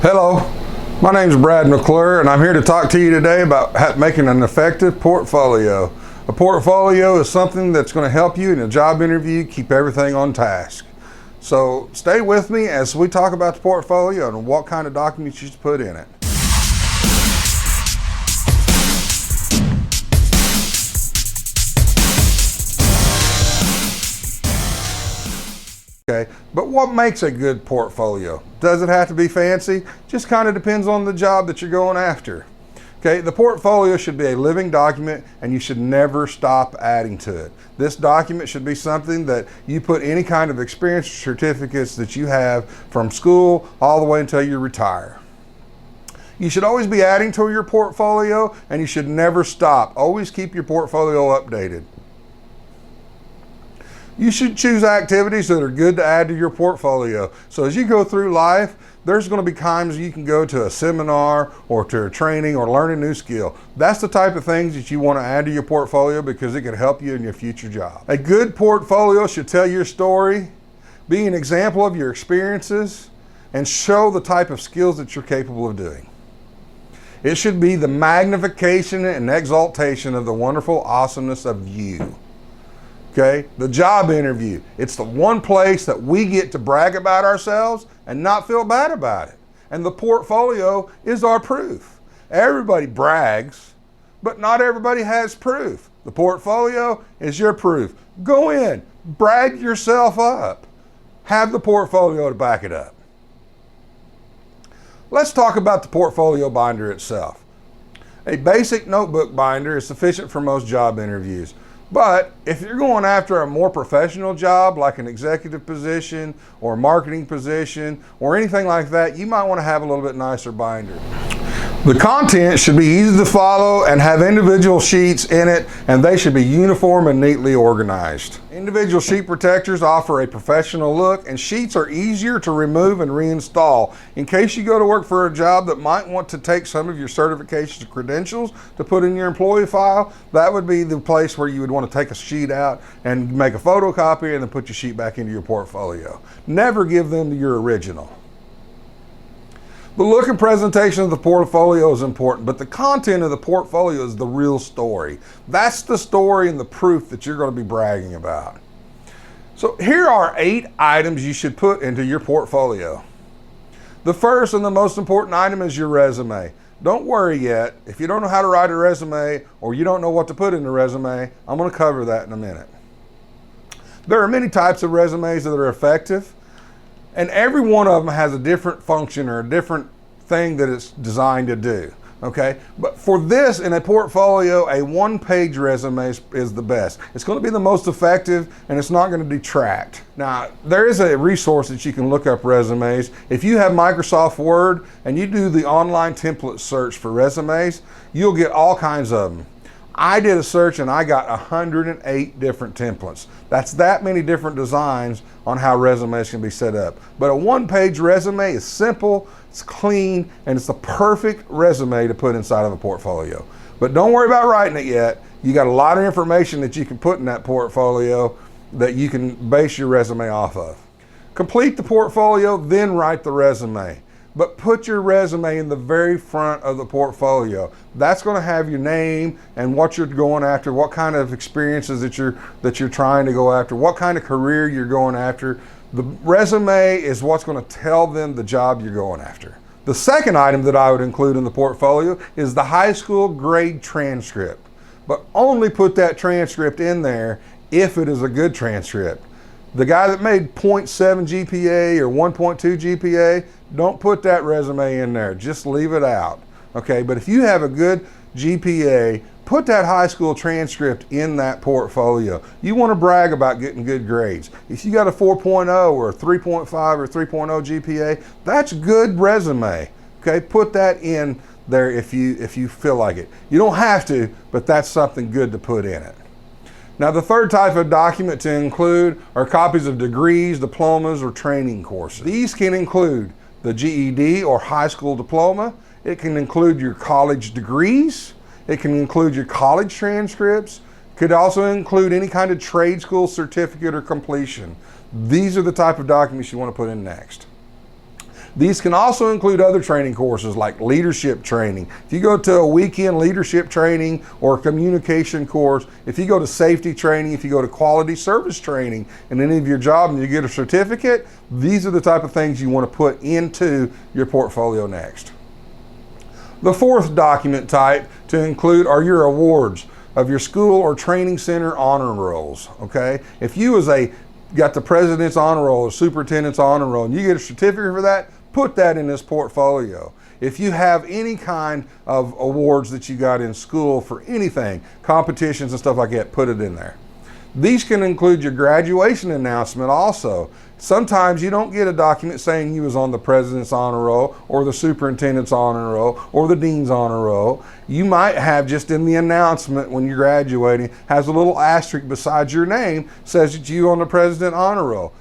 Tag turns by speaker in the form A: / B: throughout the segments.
A: Hello, my name is Brad McClure and I'm here to talk to you today about making an effective portfolio. A portfolio is something that's going to help you in a job interview keep everything on task. So stay with me as we talk about the portfolio and what kind of documents you should put in it. Okay, but what makes a good portfolio? Does it have to be fancy? Just kind of depends on the job that you're going after. Okay, the portfolio should be a living document and you should never stop adding to it. This document should be something that you put any kind of experience certificates that you have from school all the way until you retire. You should always be adding to your portfolio and you should never stop. Always keep your portfolio updated. You should choose activities that are good to add to your portfolio. So as you go through life, there's going to be times you can go to a seminar or to a training or learn a new skill. That's the type of things that you want to add to your portfolio because it can help you in your future job. A good portfolio should tell your story, be an example of your experiences, and show the type of skills that you're capable of doing. It should be the magnification and exaltation of the wonderful awesomeness of you. Okay, the job interview. It's the one place that we get to brag about ourselves and not feel bad about it. And the portfolio is our proof. Everybody brags, but not everybody has proof. The portfolio is your proof. Go in, brag yourself up. Have the portfolio to back it up. Let's talk about the portfolio binder itself. A basic notebook binder is sufficient for most job interviews. But if you're going after a more professional job like an executive position or a marketing position or anything like that, you might want to have a little bit nicer binder. The content should be easy to follow and have individual sheets in it, and they should be uniform and neatly organized. Individual sheet protectors offer a professional look, and sheets are easier to remove and reinstall. In case you go to work for a job that might want to take some of your certifications and credentials to put in your employee file, that would be the place where you would want to take a sheet out and make a photocopy and then put your sheet back into your portfolio. Never give them your original. The look and presentation of the portfolio is important, but the content of the portfolio is the real story. That's the story and the proof that you're going to be bragging about. So here are 8 items you should put into your portfolio. The first and the most important item is your resume. Don't worry yet. If you don't know how to write a resume or you don't know what to put in the resume, I'm going to cover that in a minute. There are many types of resumes that are effective. And every one of them has a different function or a different thing that it's designed to do, okay? But for this, in a portfolio, a one-page resume is the best. It's going to be the most effective, and it's not going to detract. Now, there is a resource that you can look up resumes. If you have Microsoft Word and you do the online template search for resumes, you'll get all kinds of them. I did a search and I got 108 different templates. That's that many different designs on how resumes can be set up. But a one-page resume is simple, it's clean, and it's the perfect resume to put inside of a portfolio. But don't worry about writing it yet. You got a lot of information that you can put in that portfolio that you can base your resume off of. Complete the portfolio, then write the resume. But put your resume in the very front of the portfolio. That's going to have your name and what you're going after, what kind of experiences that you're trying to go after, what kind of career you're going after. The resume is what's going to tell them the job you're going after. The second item that I would include in the portfolio is the high school grade transcript. But only put that transcript in there if it is a good transcript. The guy that made 0.7 GPA or 1.2 GPA, don't put that resume in there. Just leave it out. Okay, but if you have a good GPA, put that high school transcript in that portfolio. You want to brag about getting good grades. If you got a 4.0 or a 3.5 or 3.0 GPA, that's good resume. Okay, put that in there if you feel like it. You don't have to, but that's something good to put in it. Now, the third type of document to include are copies of degrees, diplomas, or training courses. These can include the GED or high school diploma. It can include your college degrees. It can include your college transcripts. Could also include any kind of trade school certificate or completion. These are the type of documents you want to put in next. These can also include other training courses like leadership training. If you go to a weekend leadership training or a communication course, if you go to safety training, if you go to quality service training in any of your job and you get a certificate, these are the type of things you want to put into your portfolio next. The fourth document type to include are your awards of your school or training center honor rolls, okay? If you got the president's honor roll or superintendent's honor roll and you get a certificate for that, put that in this portfolio. If you have any kind of awards that you got in school for anything, competitions and stuff like that, put it in there. These can include your graduation announcement also. Sometimes you don't get a document saying you was on the president's honor roll or the superintendent's honor roll or the dean's honor roll. You might have just in the announcement when you're graduating, has a little asterisk beside your name, says that you on the president honor roll.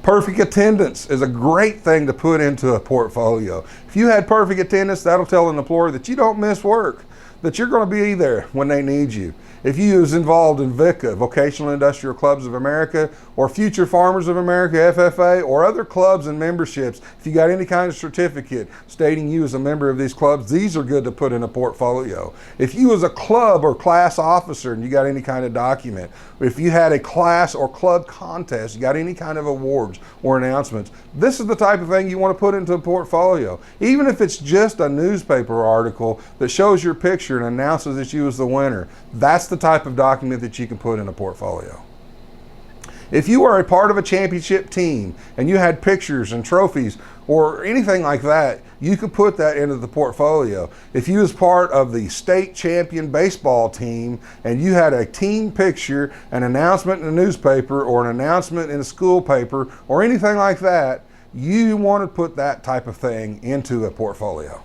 A: Perfect attendance is a great thing to put into a portfolio. If you had perfect attendance, that'll tell an employer that you don't miss work, that you're going to be there when they need you. If you was involved in VICA, Vocational Industrial Clubs of America, or Future Farmers of America, FFA, or other clubs and memberships, if you got any kind of certificate stating you as a member of these clubs, these are good to put in a portfolio. If you was a club or class officer and you got any kind of document, if you had a class or club contest, you got any kind of awards or announcements, this is the type of thing you want to put into a portfolio. Even if it's just a newspaper article that shows your picture and announces that you was the winner, that's the type of document that you can put in a portfolio. If you are a part of a championship team and you had pictures and trophies or anything like that, you could put that into the portfolio. If you was part of the state champion baseball team and you had a team picture, an announcement in a newspaper or an announcement in a school paper or anything like that, you want to put that type of thing into a portfolio.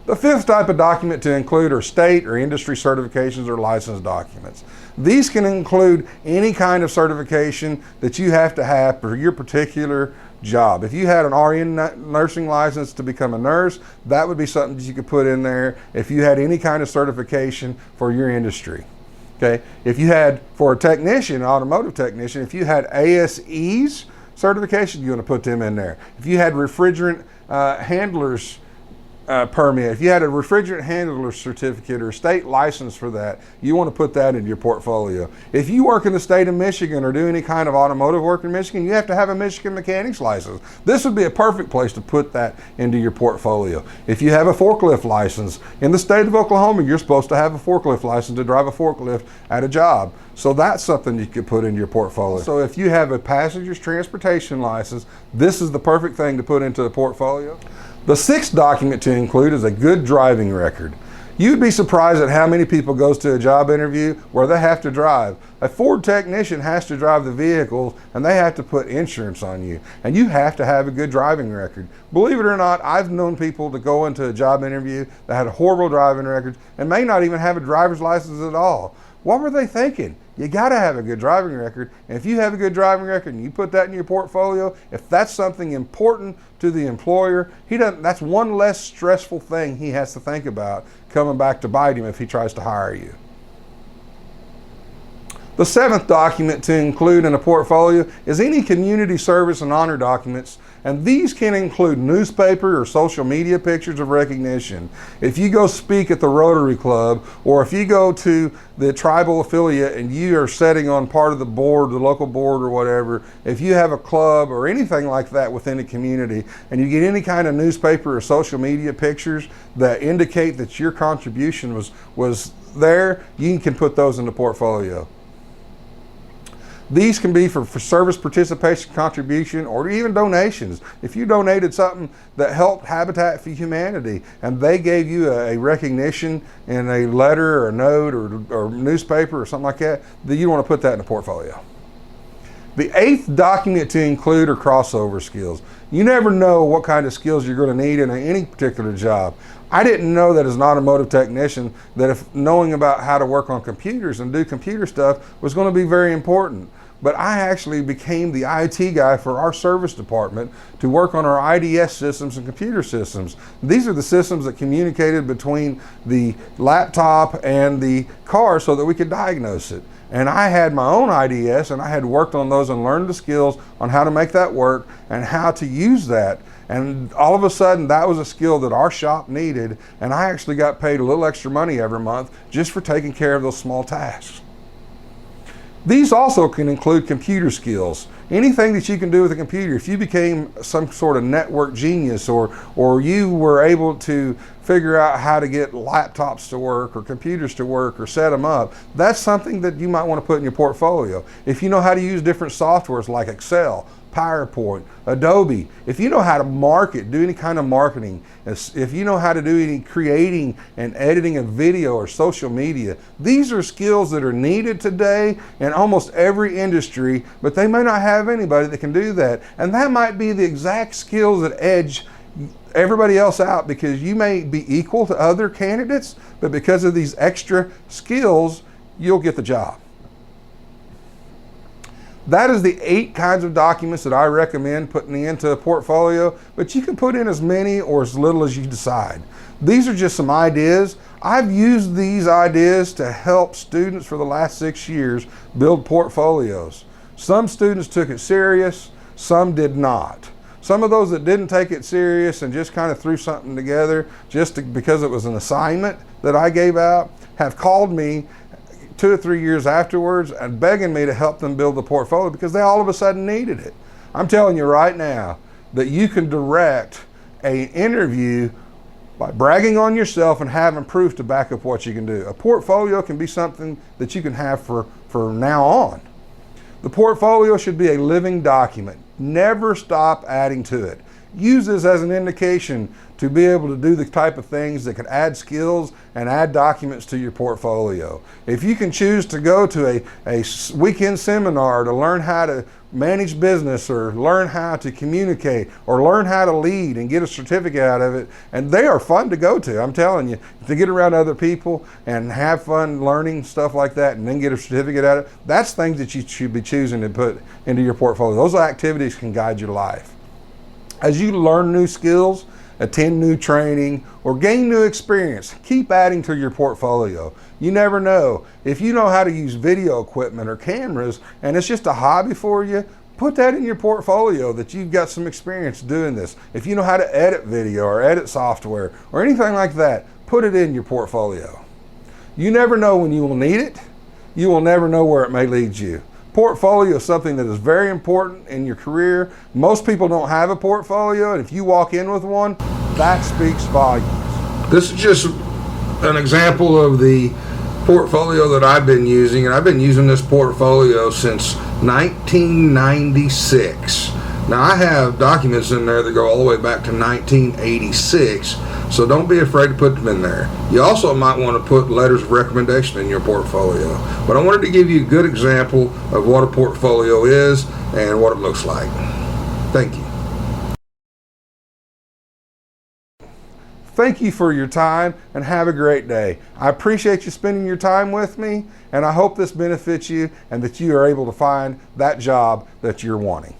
A: The fifth type of document to include are state or industry certifications or license documents. These can include any kind of certification that you have to have for your particular job. If you had an RN nursing license to become a nurse, that would be something that you could put in there. If you had any kind of certification for your industry. Okay. If you had, for a technician, automotive technician, if you had ASE's certification, you want to put them in there. If you had refrigerant handlers permit, if you had a refrigerant handler certificate or state license for that, you want to put that in your portfolio. If you work in the state of Michigan or do any kind of automotive work in Michigan, you have to have a Michigan mechanic's license. This would be a perfect place to put that into your portfolio. If you have a forklift license in the state of Oklahoma, you're supposed to have a forklift license to drive a forklift at a job. So that's something you could put in your portfolio. So if you have a passenger's transportation license, this is the perfect thing to put into the portfolio. The sixth document to include is a good driving record. You'd be surprised at how many people goes to a job interview where they have to drive. A Ford technician has to drive the vehicles and they have to put insurance on you. And you have to have a good driving record. Believe it or not, I've known people to go into a job interview that had a horrible driving record and may not even have a driver's license at all. What were they thinking? You got to have a good driving record. And if you have a good driving record and you put that in your portfolio, if that's something important to the employer, that's one less stressful thing he has to think about coming back to bite him if he tries to hire you. The seventh document to include in a portfolio is any community service and honor documents, and these can include newspaper or social media pictures of recognition. If you go speak at the Rotary Club, or if you go to the tribal affiliate and you are sitting on part of the board, the local board or whatever, if you have a club or anything like that within a community, and you get any kind of newspaper or social media pictures that indicate that your contribution was there, you can put those in the portfolio. These can be for service participation, contribution, or even donations. If you donated something that helped Habitat for Humanity and they gave you a recognition in a letter or a note or newspaper or something like that, then you want to put that in a portfolio. The eighth document to include are crossover skills. You never know what kind of skills you're going to need in any particular job. I didn't know that as an automotive technician that if knowing about how to work on computers and do computer stuff was going to be very important. but I actually became the IT guy for our service department to work on our IDS systems and computer systems. These are the systems that communicated between the laptop and the car so that we could diagnose it. And I had my own IDS, and I had worked on those and learned the skills on how to make that work and how to use that. And all of a sudden, that was a skill that our shop needed, and I actually got paid a little extra money every month just for taking care of those small tasks. These also can include computer skills. Anything that you can do with a computer. If you became some sort of network genius, or you were able to figure out how to get laptops to work or computers to work or set them up, that's something that you might want to put in your portfolio. If you know how to use different softwares like Excel, PowerPoint, Adobe, if you know how to market, do any kind of marketing, if you know how to do any creating and editing of video or social media, these are skills that are needed today in almost every industry, but they may not have anybody that can do that. And that might be the exact skills that edge everybody else out, because you may be equal to other candidates, but because of these extra skills, you'll get the job. That is the 8 kinds of documents that I recommend putting into a portfolio, but you can put in as many or as little as you decide. These are just some ideas. I've used these ideas to help students for the last 6 years build portfolios. Some students took it serious, some did not. Some of those that didn't take it serious and just kind of threw something together because it was an assignment that I gave out have called me 2 or 3 years afterwards and begging me to help them build the portfolio because they all of a sudden needed it. I'm telling you right now that you can direct an interview by bragging on yourself and having proof to back up what you can do. A portfolio can be something that you can have for now on. The portfolio should be a living document. Never stop adding to it. Use this as an indication to be able to do the type of things that can add skills and add documents to your portfolio. If you can choose to go to a weekend seminar to learn how to manage business or learn how to communicate or learn how to lead and get a certificate out of it, and they are fun to go to, I'm telling you, to get around other people and have fun learning stuff like that and then get a certificate out of it, that's things that you should be choosing to put into your portfolio. Those activities can guide your life. As you learn new skills, attend new training, or gain new experience, keep adding to your portfolio. You never know. If you know how to use video equipment or cameras and it's just a hobby for you, put that in your portfolio that you've got some experience doing this. If you know how to edit video or edit software or anything like that, put it in your portfolio. You never know when you will need it. You will never know where it may lead you. Portfolio is something that is very important in your career. Most people don't have a portfolio, and if you walk in with one, that speaks volumes. This is just an example of the portfolio that I've been using, and I've been using this portfolio since 1996. Now, I have documents in there that go all the way back to 1986, so don't be afraid to put them in there. You also might want to put letters of recommendation in your portfolio. But I wanted to give you a good example of what a portfolio is and what it looks like. Thank you. Thank you for your time and have a great day. I appreciate you spending your time with me, and I hope this benefits you and that you are able to find that job that you're wanting.